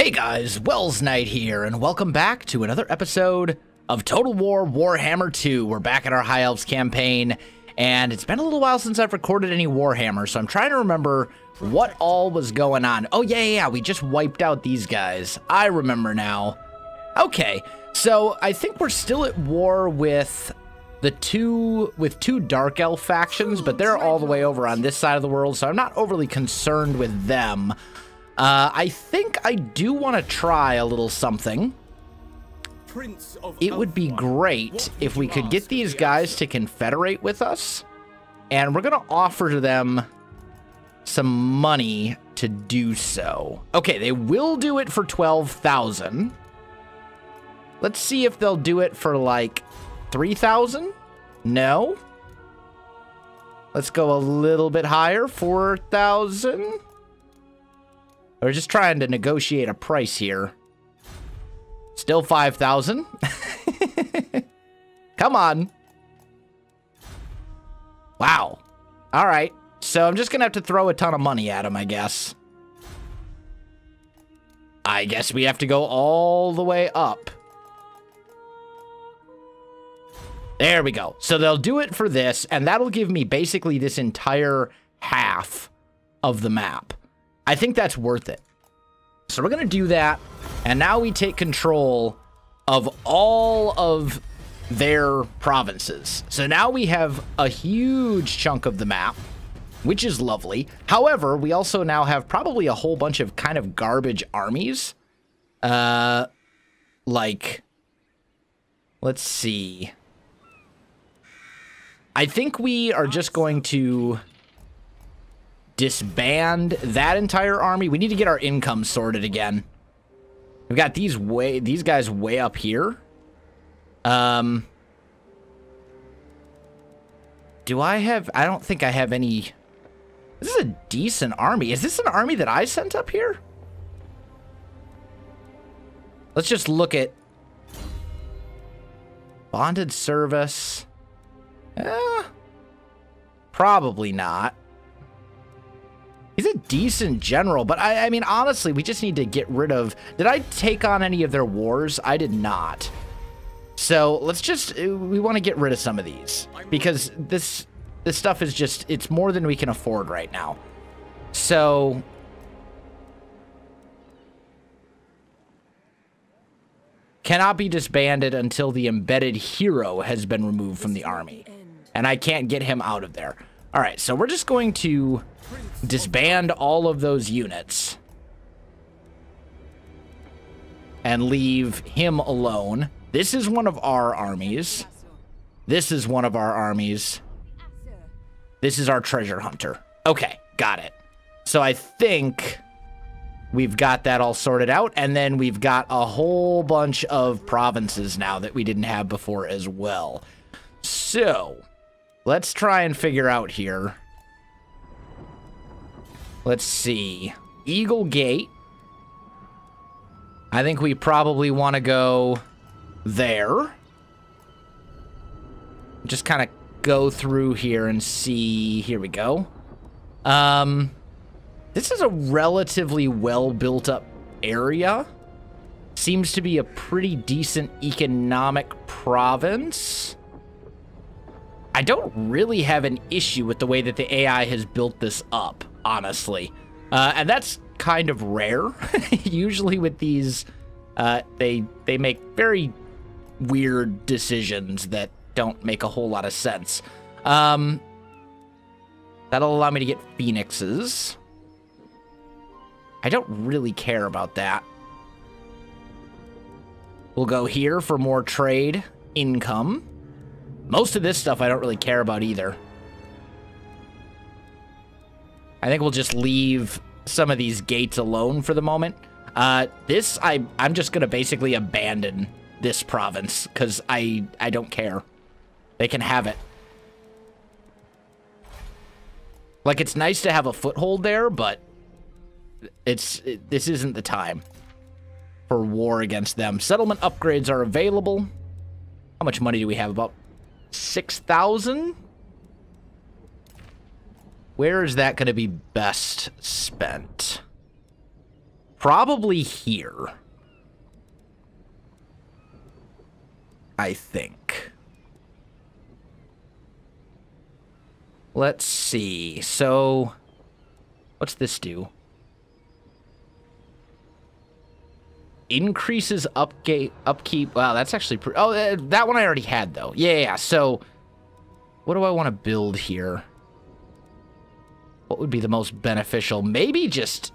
Hey guys, Wells Knight here, and welcome back to another episode of Total War Warhammer 2. We're back at our High Elves campaign, and it's been a little while since I've recorded any Warhammer, so I'm trying to remember what all was going on. Oh, yeah, we just wiped out these guys. I remember now. Okay, so I think we're still at war with two Dark Elf factions, but they're all the way over on this side of the world, so I'm not overly concerned with them. I think I do want to try a little something. It would be great if we could get these guys to confederate with us, and we're going to offer to them some money to do so. Okay, they will do it for 12,000. Let's see if they'll do it for like 3,000. No. Let's go a little bit higher, 4,000. We're just trying to negotiate a price here. Still 5,000. Come on. Wow. All right. So I'm just going to have to throw a ton of money at him, I guess. I guess we have to go all the way up. There we go. So they'll do it for this, and that'll give me basically this entire half of the map. I think that's worth it. So we're going to do that, and now we take control of all of their provinces. So now we have a huge chunk of the map, which is lovely. However, we also now have probably a whole bunch of kind of garbage armies. Like, let's see. I think we are just going to disband that entire army. We need to get our income sorted again. We've got these guys way up here. Do I don't think I have any. This is a decent army. Is this an army that I sent up here? Let's just look at bonded service. Probably not. He's a decent general, but I mean, honestly, we just need to get rid of... Did I take on any of their wars? I did not. So let's just... We want to get rid of some of these, because this stuff is just... It's more than we can afford right now. So... Cannot be disbanded until the embedded hero has been removed from the army. And I can't get him out of there. All right, so we're just going to disband all of those units and leave him alone. This is one of our armies. This is one of our armies. This is our treasure hunter. Okay, got it. So I think we've got that all sorted out, and then we've got a whole bunch of provinces now that we didn't have before as well. So let's try and figure out here. Let's see. Eagle Gate. I think we probably want to go there. Just kind of go through here and see. Here we go. This is a relatively well built up area. Seems to be a pretty decent economic province. I don't really have an issue with the way that the AI has built this up, honestly. And that's kind of rare. Usually with these, they make very weird decisions that don't make a whole lot of sense. That'll allow me to get phoenixes. I don't really care about that. We'll go here for more trade income. Most of this stuff I don't really care about either. I think we'll just leave some of these gates alone for the moment. I'm just going to basically abandon this province because I don't care. They can have it. Like, it's nice to have a foothold there, but this isn't the time for war against them. Settlement upgrades are available. How much money do we have? About 6,000? Where is that going to be best spent? probably here. I think. Let's see. So, what's this do? Increases upkeep. Wow, that's actually pretty... Oh, that one I already had, though. Yeah. So, what do I want to build here? What would be the most beneficial? Maybe just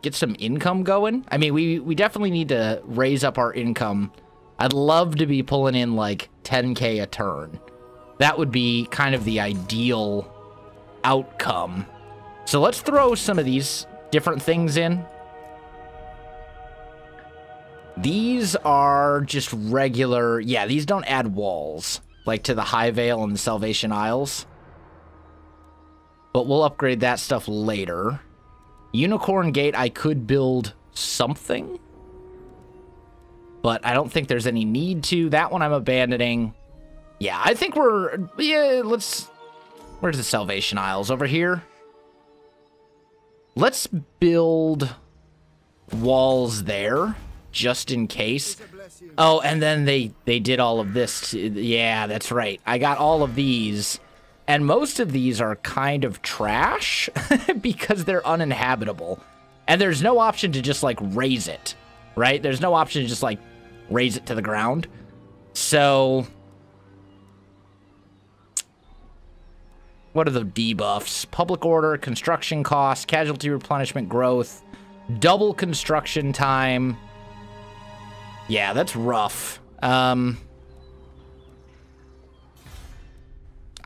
get some income going. I mean, we definitely need to raise up our income. I'd love to be pulling in, like, 10K a turn. That would be kind of the ideal outcome. So let's throw some of these different things in. These are just regular... Yeah, these don't add walls, like to the High Vale and the Salvation Isles. But we'll upgrade that stuff later. Unicorn Gate, I could build something. But I don't think there's any need to. That one I'm abandoning. Yeah, I think we're... Yeah, let's... Where's the Salvation Isles? Over here? Let's build walls there, just in case. Oh, and then they did all of this. Yeah, that's right. I got all of these, and most of these are kind of trash because they're uninhabitable. And there's no option to just, like, raise it, right? There's no option to just, like, raise it to the ground. So... What are the debuffs? Public order, construction cost, casualty replenishment growth, double construction time. Yeah, that's rough. I'm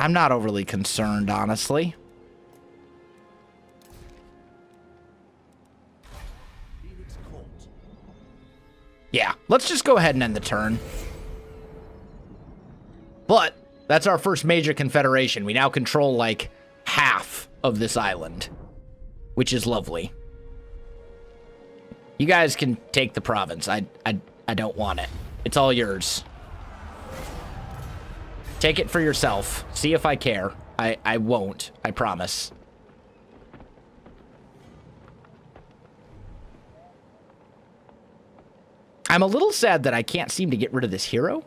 not overly concerned, honestly. Yeah, let's just go ahead and end the turn. But that's our first major confederation. We now control, like, half of this island, which is lovely. You guys can take the province. I don't want it. It's all yours. Take it for yourself. See if I care. I won't. I promise. I'm a little sad that I can't seem to get rid of this hero.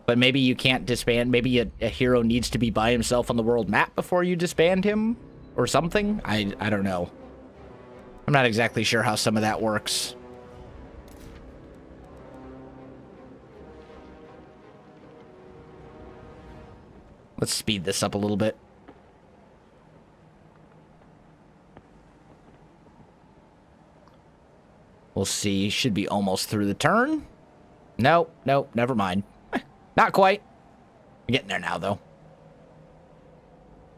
But maybe you can't disband. Maybe a hero needs to be by himself on the world map before you disband him or something. I don't know. I'm not exactly sure how some of that works. Let's speed this up a little bit. We'll see. Should be almost through the turn. Nope, never mind. Not quite. We're getting there now, though.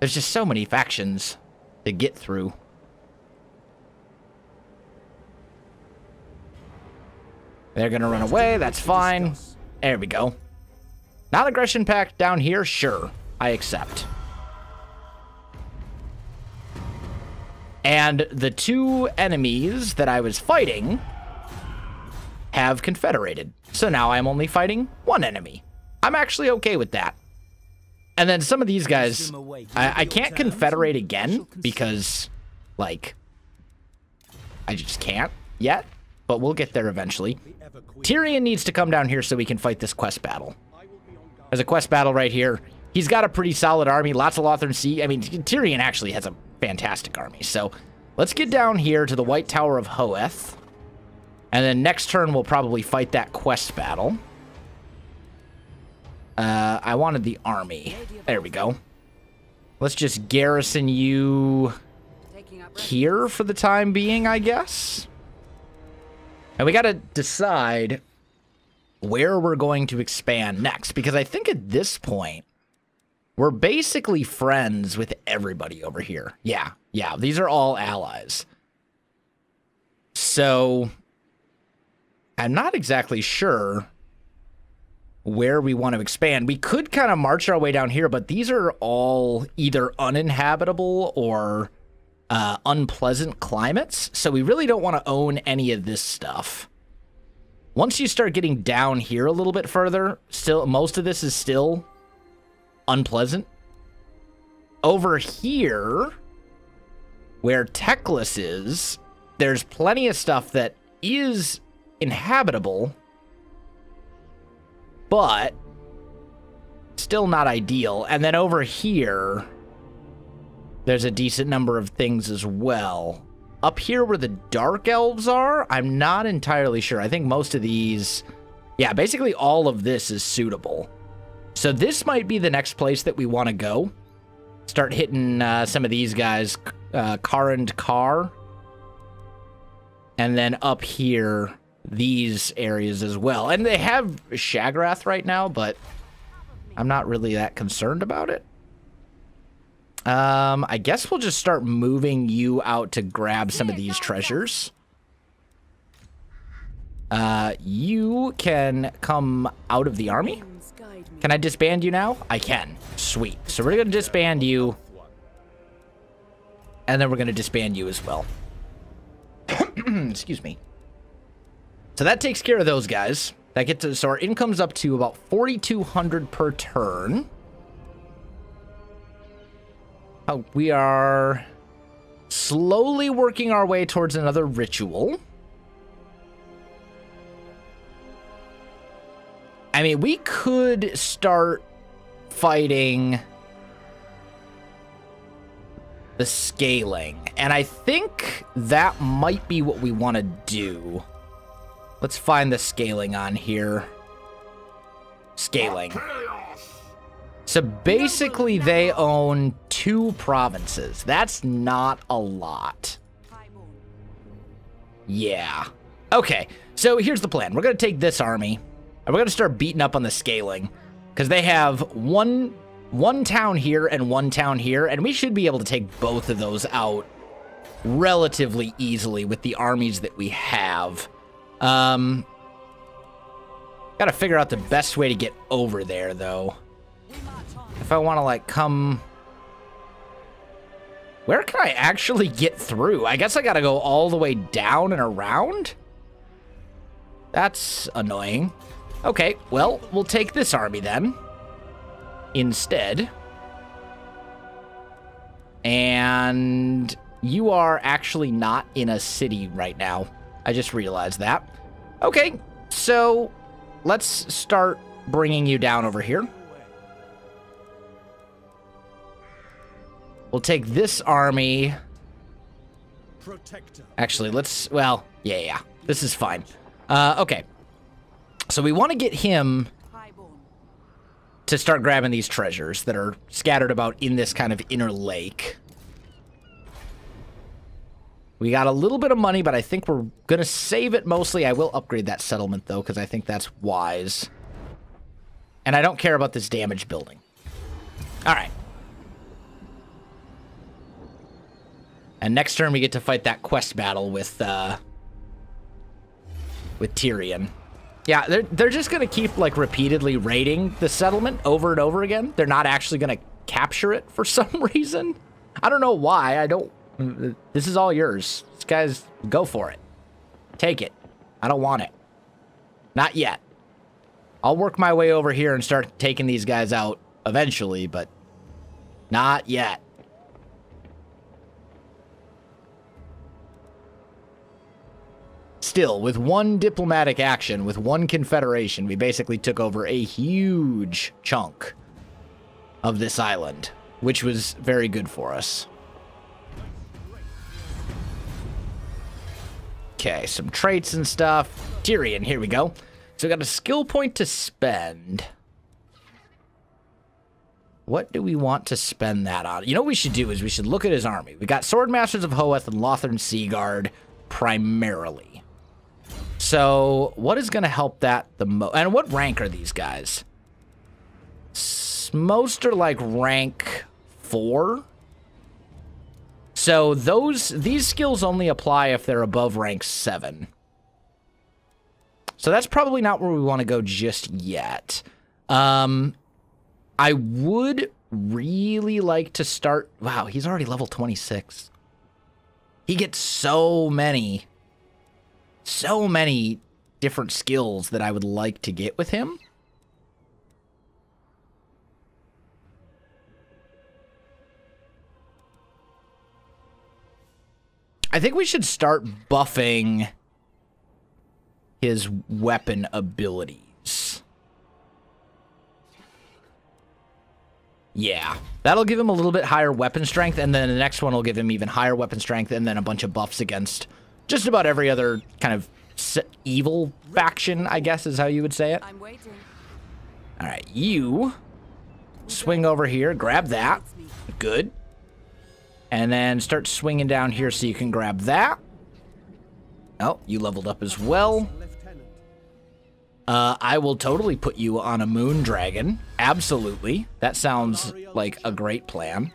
There's just so many factions to get through. They're gonna run away. That's fine. There we go. Non-aggression pact down here? Sure. I accept. And the two enemies that I was fighting have confederated. So now I'm only fighting one enemy. I'm actually okay with that. And then some of these guys, I can't confederate again because, like, I just can't yet, but we'll get there eventually. Tyrion needs to come down here so we can fight this quest battle. There's a quest battle right here. He's got a pretty solid army, lots of Lothern Sea. I mean, Tyrion actually has a fantastic army. So let's get down here to the White Tower of Hoeth. And then next turn, we'll probably fight that quest battle. I wanted the army. There we go. Let's just garrison you here for the time being, I guess. And we got to decide where we're going to expand next, because I think at this point, we're basically friends with everybody over here. Yeah, these are all allies. So I'm not exactly sure where we want to expand. We could kind of march our way down here, but these are all either uninhabitable or unpleasant climates, so we really don't want to own any of this stuff. Once you start getting down here a little bit further, still most of this is still unpleasant. Over here, where Teclis is, there's plenty of stuff that is inhabitable, but still not ideal. And then over here, there's a decent number of things as well. Up here where the dark elves are, I'm not entirely sure. I think most of these, yeah, basically all of this is suitable. So this might be the next place that we want to go. Start hitting some of these guys, Karand Kar. And then up here, these areas as well. And they have Shagrath right now, but I'm not really that concerned about it. I guess we'll just start moving you out to grab some of these treasures. You can come out of the army. Can I disband you now? I can. Sweet. So we're going to disband you. And then we're going to disband you as well. Excuse me. So that takes care of those guys. That gets us, so our income's up to about 4,200 per turn. Oh, we are slowly working our way towards another ritual. I mean, we could start fighting the scaling, and I think that might be what we want to do. Let's find the scaling on here. Scaling. So basically, they own 2 provinces. That's not a lot. Yeah. Okay, so here's the plan. We're going to take this army, and we're going to start beating up on the scaling, because they have one town here and 1 town here, and we should be able to take both of those out relatively easily with the armies that we have. Got to figure out the best way to get over there, though. If I want to, like, come... Where can I actually get through? I guess I got to go all the way down and around? That's annoying. Okay, well, we'll take this army then. Instead. And you are actually not in a city right now. I just realized that. Okay, so let's start bringing you down over here. We'll take this army. Actually, let's, well, yeah, this is fine. Okay. So we want to get him to start grabbing these treasures that are scattered about in this kind of inner lake. We got a little bit of money, but I think we're going to save it mostly. I will upgrade that settlement, though, because I think that's wise. And I don't care about this damaged building. All right. And next turn, we get to fight that quest battle with Tyrion. Yeah, they're just going to keep, like, repeatedly raiding the settlement over and over again. They're not actually going to capture it for some reason. I don't know why. I don't... This is all yours. This guys, go for it. Take it. I don't want it. Not yet. I'll work my way over here and start taking these guys out eventually, but not yet. Still, with 1 diplomatic action, with 1 confederation, we basically took over a huge chunk of this island, which was very good for us. Okay, some traits and stuff. Tyrion, here we go. So we got a skill point to spend. What do we want to spend that on? You know what we should do is we should look at his army. We got Swordmasters of Hoeth and Lothern Seaguard primarily. So what is going to help that the most? And what rank are these guys? Most are like rank 4. So these skills only apply if they're above rank 7. So that's probably not where we want to go just yet. I would really like to start... Wow, he's already level 26. He gets so many different skills that I would like to get with him. I think we should start buffing his weapon abilities. Yeah, that'll give him a little bit higher weapon strength, and then the next one will give him even higher weapon strength, and then a bunch of buffs against just about every other kind of evil faction, I guess is how you would say it. I'm waiting. All right, you swing over here, grab that. Good. And then start swinging down here so you can grab that. Oh, you leveled up as well. I will totally put you on a moon dragon. Absolutely. That sounds like a great plan.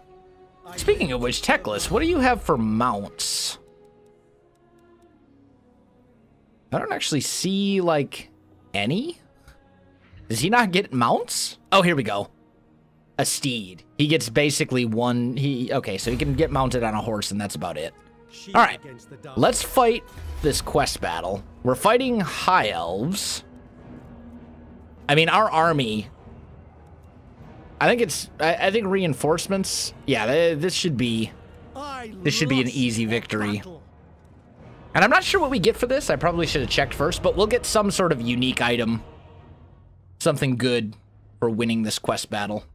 Speaking of which, Teclis, what do you have for mounts? I don't actually see, like, any. Does he not get mounts? Oh, here we go. A steed. He gets basically one. Okay, so he can get mounted on a horse, and that's about it. All right, let's fight this quest battle. We're fighting High Elves. I mean, our army. I think reinforcements. Yeah, this should be an easy victory. And I'm not sure what we get for this. I probably should have checked first, but we'll get some sort of unique item, something good for winning this quest battle.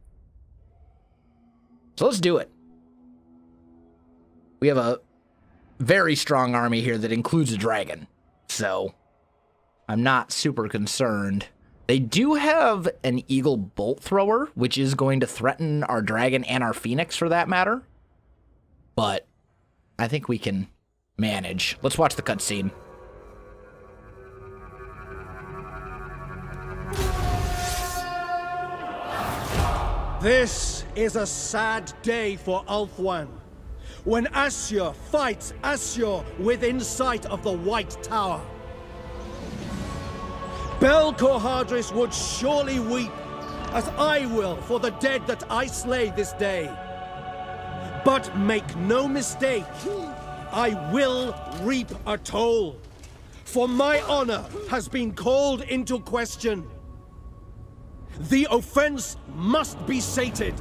So let's do it. We have a very strong army here that includes a dragon, so I'm not super concerned. They do have an eagle bolt thrower, which is going to threaten our dragon and our phoenix for that matter, but I think we can manage. Let's watch the cutscene. This is a sad day for Ulthuan, when Asur fights Asur within sight of the White Tower. Bel-Korhadris would surely weep, as I will for the dead that I slay this day. But make no mistake, I will reap a toll, for my honor has been called into question. The offense must be sated,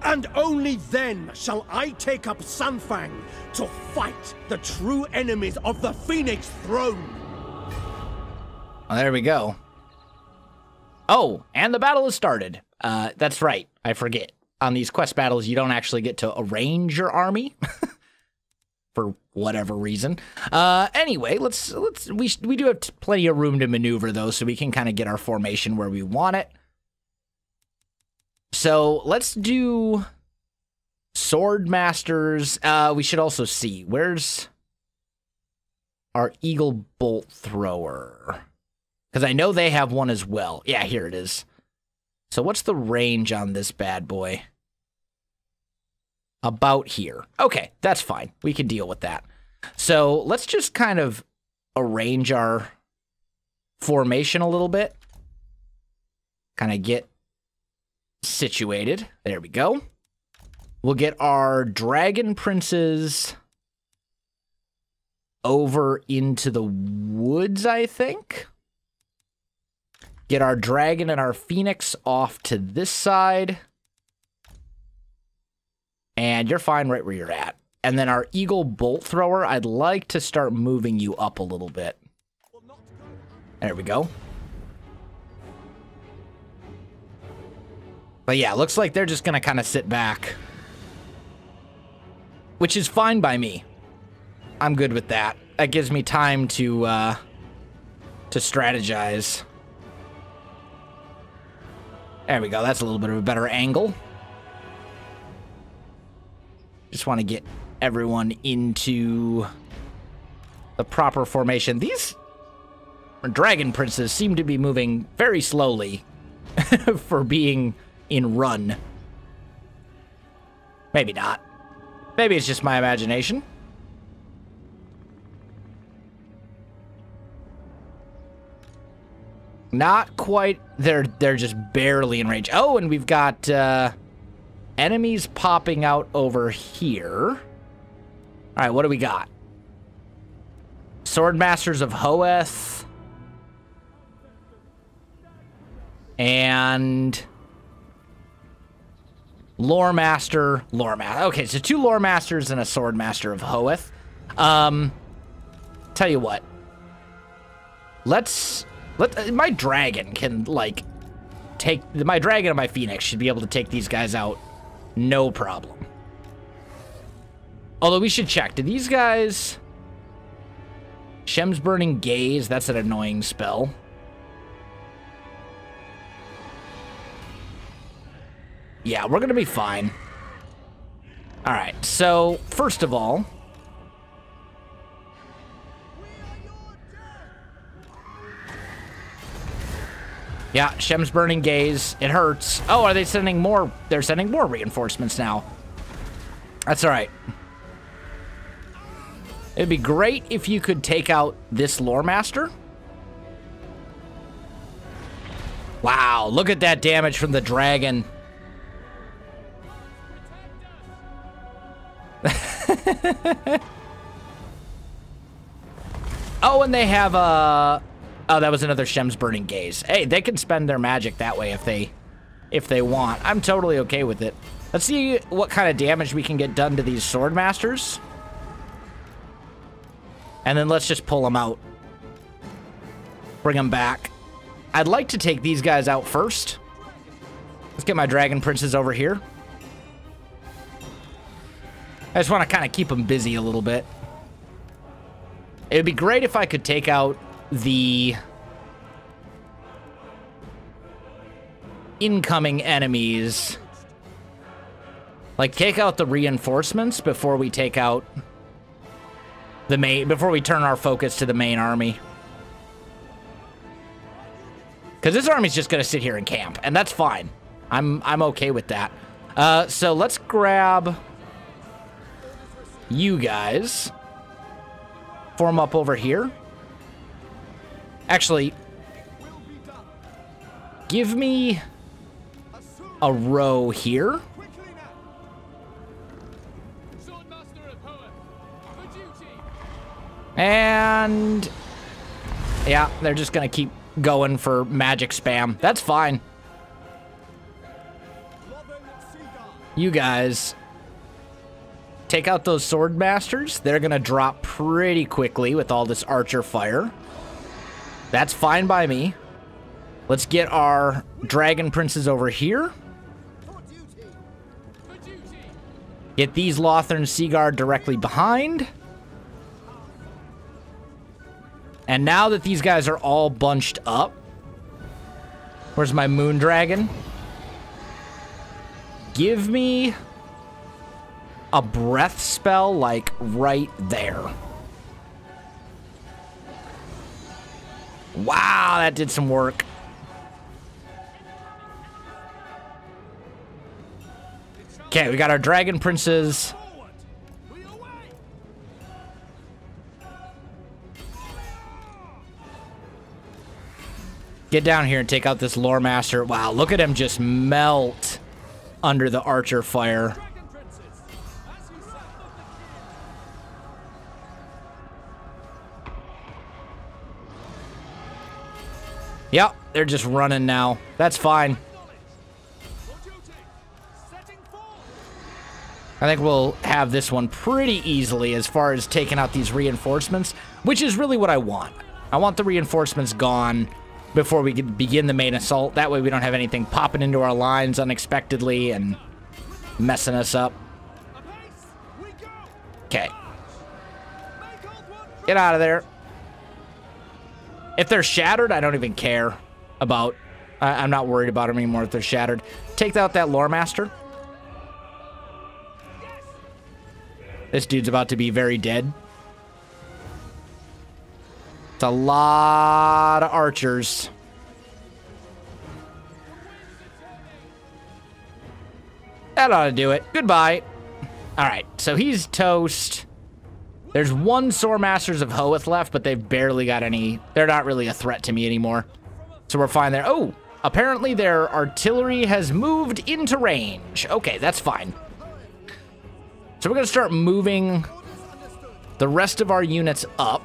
and only then shall I take up Sunfang to fight the true enemies of the Phoenix Throne. Well, there we go. Oh, and the battle has started. That's right. I forget. On these quest battles, you don't actually get to arrange your army for whatever reason. Anyway, we do have plenty of room to maneuver though, so we can kind of get our formation where we want it. So let's do sword masters. We should also see where's our eagle bolt thrower. Because I know they have one as well. Yeah, here it is. So what's the range on this bad boy? About here. Okay, that's fine. We can deal with that. So let's just kind of arrange our formation a little bit. Kind of get situated. There we go. We'll get our dragon princes over into the woods, I think. Get our dragon and our phoenix off to this side. And you're fine right where you're at. And then our eagle bolt thrower, I'd like to start moving you up a little bit. There we go. But yeah, looks like they're just going to kind of sit back. Which is fine by me. I'm good with that. That gives me time to strategize. There we go. That's a little bit of a better angle. Just want to get everyone into the proper formation. These dragon princes seem to be moving very slowly for being in run. Maybe not. Maybe it's just my imagination. Not quite. They're just barely in range. Oh, and we've got enemies popping out over here. All right, what do we got? Swordmasters of Hoeth. And Lore Master. Okay, so 2 Lore Masters and a Swordmaster of Hoeth. Tell you what. My dragon can, like, my dragon and my phoenix should be able to take these guys out. No problem. Although we should check. Do these guys... Shem's Burning Gaze, that's an annoying spell. Yeah, we're gonna be fine. Alright, so, first of all... Yeah, Shem's Burning Gaze. It hurts. Oh, are they sending more? They're sending more reinforcements now. That's alright. It'd be great if you could take out this Lore Master. Wow, look at that damage from the dragon. Oh, and they have a... Oh, that was another Shem's Burning Gaze. Hey, they can spend their magic that way if they want. I'm totally okay with it. Let's see what kind of damage we can get done to these Sword Masters. And then let's just pull them out. Bring them back. I'd like to take these guys out first. Let's get my Dragon Princes over here. I just want to kind of keep them busy a little bit. It would be great if I could take out the incoming enemies. Like, take out the reinforcements before we take out the main, before we turn our focus to the main army. Because this army's just going to sit here and camp, and that's fine. I'm okay with that. So let's grab you guys. Form up over here. Actually, give me a row here. And yeah, they're just gonna keep going for magic spam. That's fine. You guys take out those sword masters. They're gonna drop pretty quickly with all this archer fire. That's fine by me. Let's get our dragon princes over here. Get these Lothern Seaguard directly behind. And now that these guys are all bunched up, where's my moon dragon? Give me a breath spell, like, right there. Wow, that did some work. Okay, we got our dragon princes. Get down here and take out this Lore Master. Wow, look at him just melt under the archer fire. Yep, they're just running now. That's fine. I think we'll have this one pretty easily as far as taking out these reinforcements, which is really what I want. I want the reinforcements gone before we begin the main assault. That way we don't have anything popping into our lines unexpectedly and messing us up. Okay. Get out of there. If they're shattered, I don't even care about... I'm not worried about them anymore if they're shattered. Take out that Lore Master. This dude's about to be very dead. It's a lot of archers. That ought to do it. Goodbye. Alright, so he's toast. There's one Sword Masters of Hoeth left, but they've barely got any... They're not really a threat to me anymore. So we're fine there. Oh, apparently their artillery has moved into range. Okay, that's fine. So we're going to start moving the rest of our units up.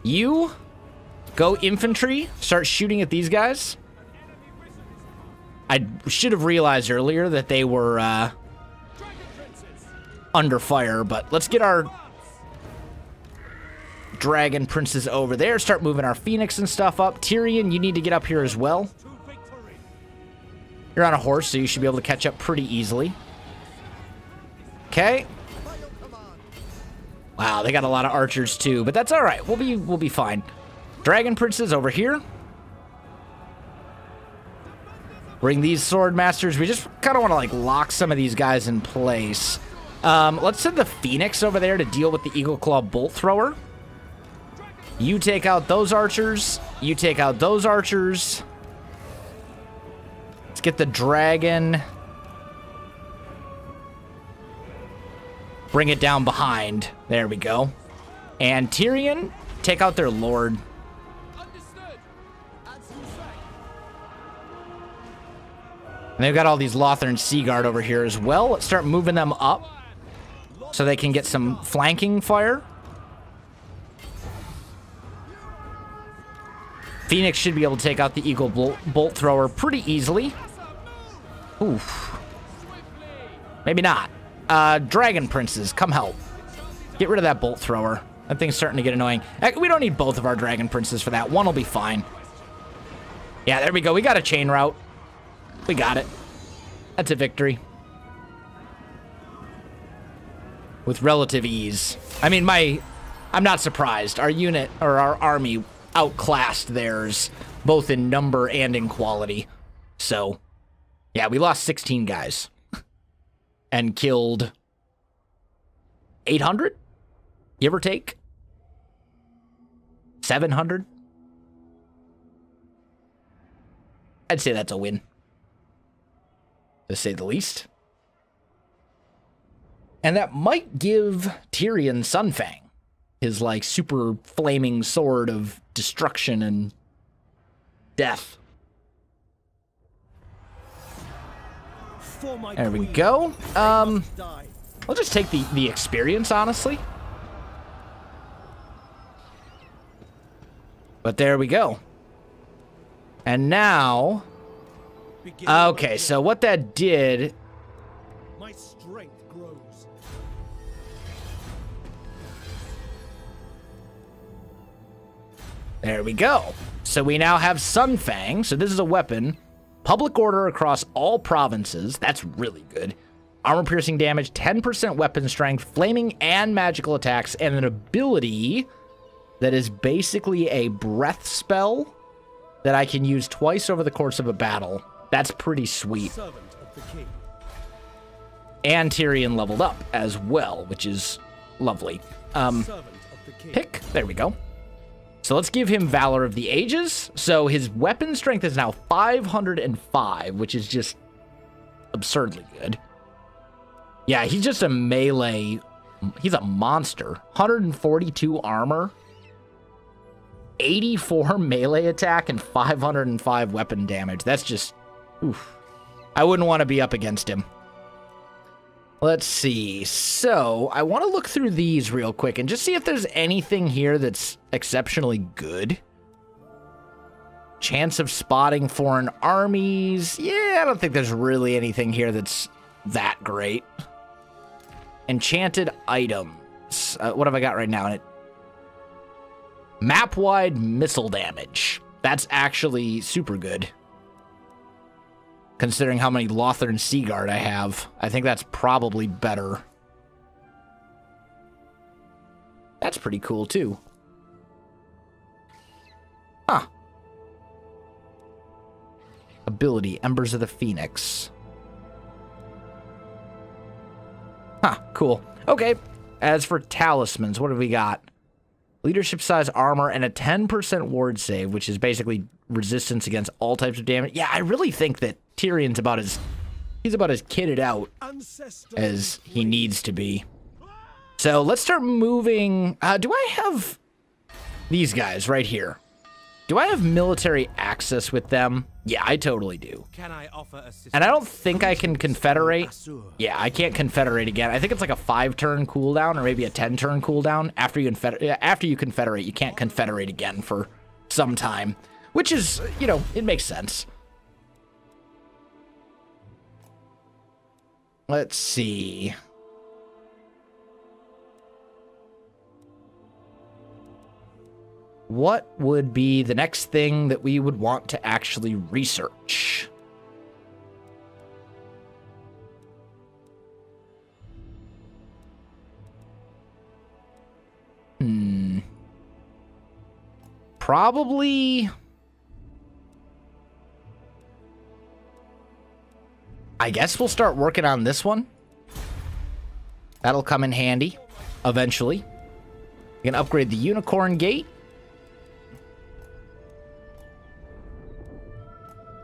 You go infantry, start shooting at these guys. I should have realized earlier that they were under fire, but let's get our dragon princes over there. Start moving our phoenix and stuff up. Tyrion, you need to get up here as well. You're on a horse, so you should be able to catch up pretty easily. Okay. Wow, they got a lot of archers too, but that's all right. We'll be fine. Dragon princes over here. Bring these sword masters. We just kind of want to like lock some of these guys in place. Let's send the phoenix over there to deal with the eagle claw bolt thrower. You take out those archers. You take out those archers. Let's get the dragon. Bring it down behind. There we go. And Tyrion, take out their lord. And they've got all these Lothern Seaguard over here as well. Let's start moving them up so they can get some flanking fire. Phoenix should be able to take out the Eagle Bolt Thrower pretty easily. Oof. Maybe not. Dragon Princes, come help. Get rid of that Bolt Thrower. That thing's starting to get annoying. Heck, we don't need both of our Dragon Princes for that. One will be fine. Yeah, there we go. We got a chain route. We got it. That's a victory. With relative ease. I mean, I'm not surprised. Our unit, or our army, outclassed theirs, both in number and in quality. So, yeah, we lost 16 guys. And killed 800? Give or take? 700? I'd say that's a win. To say the least. And that might give Tyrion Sunfang, his, like, super flaming sword of destruction and death. There we go. I'll just take the experience, honestly. But there we go. And now... Okay, so what that did... My strength grows. There we go. So we now have Sunfang. So this is a weapon. Public order across all provinces. That's really good. Armor-piercing damage, 10% weapon strength, flaming and magical attacks, and an ability that is basically a breath spell that I can use twice over the course of a battle. That's pretty sweet. And Tyrion leveled up as well, which is lovely. Pick. There we go. So let's give him Valor of the Ages. So his weapon strength is now 505, which is just absurdly good. Yeah, he's just a melee. He's a monster. 142 armor, 84 melee attack, and 505 weapon damage. That's just, oof. I wouldn't want to be up against him. Let's see. So I want to look through these real quick and just see if there's anything here that's exceptionally good. Chance of spotting foreign armies. Yeah, I don't think there's really anything here that's that great. Enchanted items. What have I got right now? Map-wide missile damage. That's actually super good. Considering how many Lothern Seaguard I have, I think that's probably better. That's pretty cool, too. Huh. Ability, Embers of the Phoenix. Huh, cool. Okay, as for talismans, what have we got? Leadership size armor and a 10% ward save, which is basically resistance against all types of damage. Yeah, I really think that Tyrion's about as kitted out as he needs to be. So let's start moving. Do I have these guys right here? Do I have military access with them? Yeah, I totally do. Can I offer assistance? And I don't think I can confederate. Yeah, I can't confederate again. I think it's like a 5-turn cooldown or maybe a 10-turn cooldown. After you confederate, you can't confederate again for some time, which is, you know, it makes sense. Let's see. what would be the next thing that we would want to actually research? Probably... I guess we'll start working on this one. That'll come in handy eventually. We can upgrade the unicorn gate.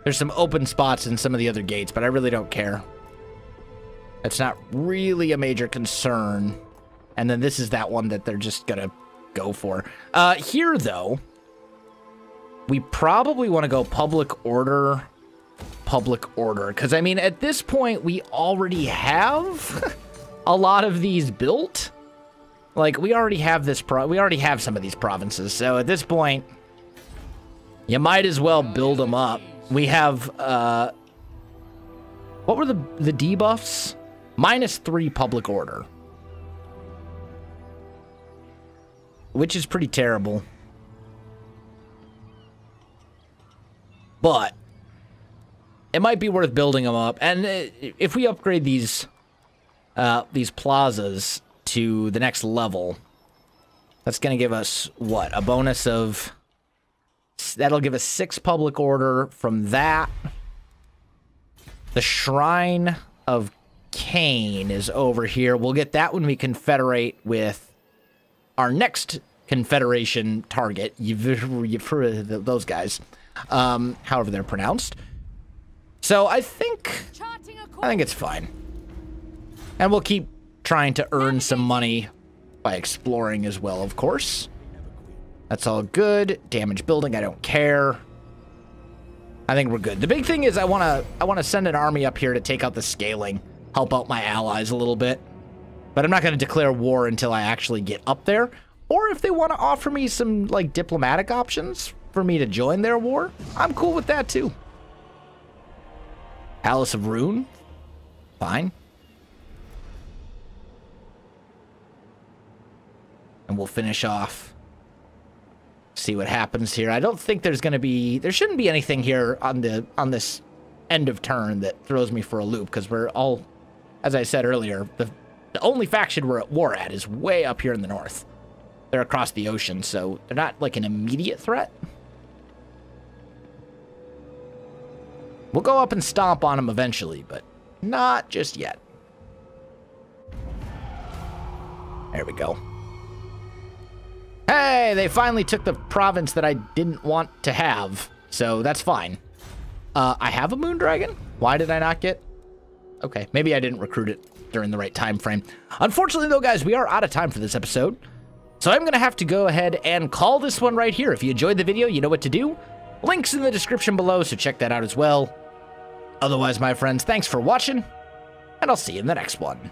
There's some open spots in some of the other gates, but I really don't care. It's not really a major concern. And then this is that one that they're just gonna go for. Here, though, we probably want to go public order. Because, I mean, at this point, we already have a lot of these built. Like, we already have this, we already have some of these provinces. So, at this point, you might as well build them up. We have, what were the debuffs? -3 public order. Which is pretty terrible. But it might be worth building them up. And if we upgrade these plazas to the next level, that's going to give us, what, a bonus of... That'll give us 6 public order from that. The Shrine of Cain is over here. We'll get that when we confederate with our next confederation target. You've heard of those guys. However they're pronounced. So I think it's fine. And we'll keep trying to earn some money by exploring as well, of course. That's all good. Damage building, I don't care. I think we're good. The big thing is I want to send an army up here to take out the scaling, help out my allies a little bit. But I'm not going to declare war until I actually get up there. Or if they want to offer me some like diplomatic options for me to join their war, I'm cool with that too. Palace of Rune, fine. And we'll finish off. See what happens here. I don't think there shouldn't be anything here on this end of turn that throws me for a loop, because we're all, as I said earlier, the only faction we're at war at is way up here in the north. They're across the ocean, so they're not like an immediate threat. We'll go up and stomp on them eventually, but not just yet. There we go. Hey, they finally took the province that I didn't want to have, so that's fine. I have a moon dragon? Why did I not get... Okay, maybe I didn't recruit it during the right time frame. Unfortunately, though, guys, we are out of time for this episode. So I'm going to have to go ahead and call this one right here. If you enjoyed the video, you know what to do. Links in the description below, so check that out as well. Otherwise, my friends, thanks for watching, and I'll see you in the next one.